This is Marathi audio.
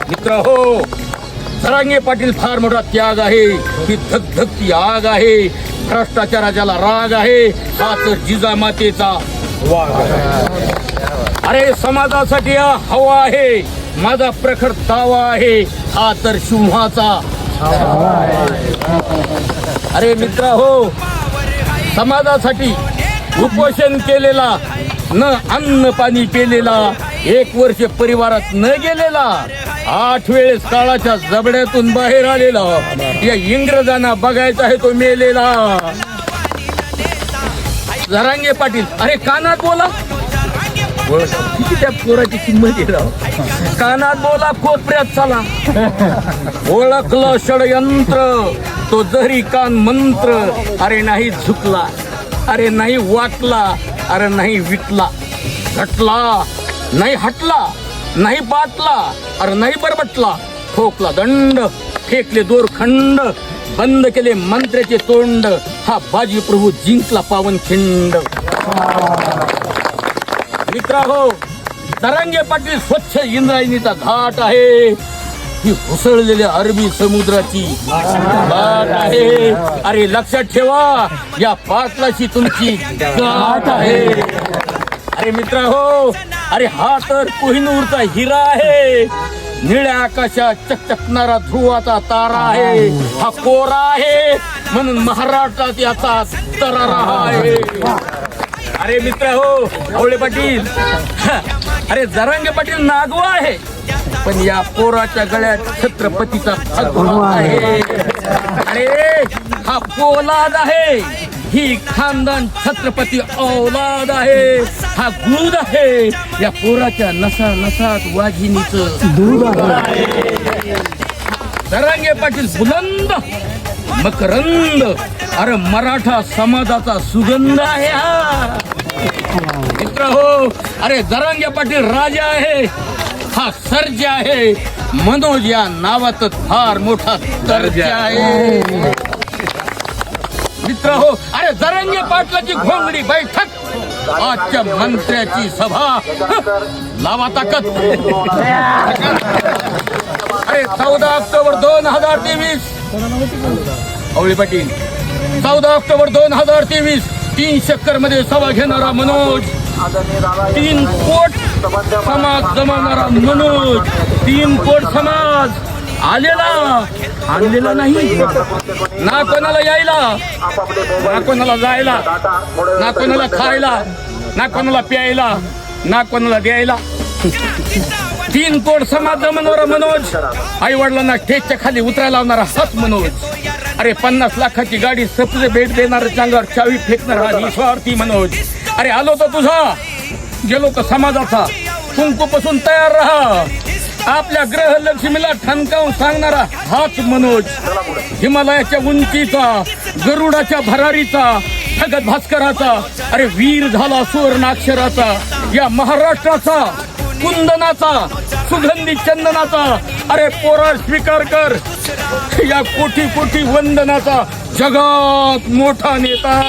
मित्र हो, जरांगे पाटील फार मोठा त्याग आहे, ही धगधगती आग आहे, भ्रष्टाचाराला राग आहे, हा तर जिजामातेचा वाघ आहे. अरे समाजासाठी हा हवा आहे, माझा प्रखर दावा आहे, हा तर सिंहाचा. अरे मित्र हो, समाजासाठी उपोषण केलेला, न अन्न पाणी पेलेला, 1 वर्ष परिवारात न गेलेला, 8 वेळेस काळाच्या जबड्यातून बाहेर आलेला, या इंग्रजांना बघायचा आहे तो मेलेला. जरांगे पाटील, अरे कानात बोला, किती त्या पोराची किंमत आहे राव. कानात बोला, कोपऱ्यात चला. ओळखलं षडयंत्र, तो जरी कान मंत्र. अरे नाही झुकला, अरे नाही वाटला, अरे नाही विकला, घटला नाही हटला, नाही बाटला, अरे नाही बरबटला. ठोकला दंड, फेकले दोरखंड, बंद केले मंत्र्याचे तोंड. हा बाजी प्रभू जिंकला पावन खिंड. मित्र हो, जरांगे पाटील स्वच्छ इंद्रायणीचा घाट आहे, ही घुसळलेल्या अरबी समुद्राची लाट आहे. अरे लक्षात ठेवा, या पाटलाची तुमची गाठ आहे. अरे मित्र हो, अरे हा तर कोहिनूरचा हिरा आहे, निळ्या आकाशात चकचकणारा ध्रुवाचा तारा आहे. हा कोरा आहे म्हणून महाराष्ट्रात याचा तरारा आहे. अरे मित्र हो, आवळे पाटील, अरे जरांगे पाटील नागवा आहे, पण या पोराच्या गळ्यात छत्रपतीचा फगवा आहे. अरे हा पोलाद आहे, ही खानदान छत्रपती औलाद आहे. हा दूध आहे, या पोराच्या नसा नसात वाघिणीचं दूध आहे. जरांगे पाटील बुलंद मकरंद, अरे मराठा समाजाचा सुगंध आहे हा. मित्र हो, अरे जरांगे पाटील राजा आहे, हा सर्जा आहे. मनोज या नावात फार मोठा दर्जा आहे. मित्र हो, अरे जरांगे पाटलाची घोंगडी बैठक, आजच्या मंत्र्याची सभा, लावा ताकद. अरे 14 ऑक्टोबर 2023, आवळे पाटील, 14 ऑक्टोबर 2023, 3 चक्कर मध्ये सभा घेणारा मनोज, 3 कोट समाज जमावणारा मनोज, 3 कोट समाज आलेला आणलेला नाही, ना कोणाला यायला, ना कोणाला जायला, ना कोणाला खायला, ना कोणाला प्यायला, ना कोणाला द्यायला. 3 कोट समाज जमावणारा मनोज, आई वडिलांना स्टेजच्या खाली उतरायला लावणारा हाच मनोज. अरे 50 लाखाची गाडी सपले भेट देणारा, चांगावर चावी फेकणारा निस्वार्थी मनोज. अरे आलो तर तुझा, गेलो तर समाजाचा, कुंकूपासून तयार राहा. आपल्या ग्रहलक्ष्मीला ठणकावून सांगणारा हाच मनोज. हिमालयाच्या उंचीचा, गरुडाच्या भरारीचा, भगत भास्कराचा, अरे वीर झाला सुवर्णाक्षराचा, या महाराष्ट्राचा, कुंदनाचा, सुगंधी चंदनाचा. अरे पोरा स्वीकार कर या कोटी कोटी वंदनाचा, जगात मोठा नेता.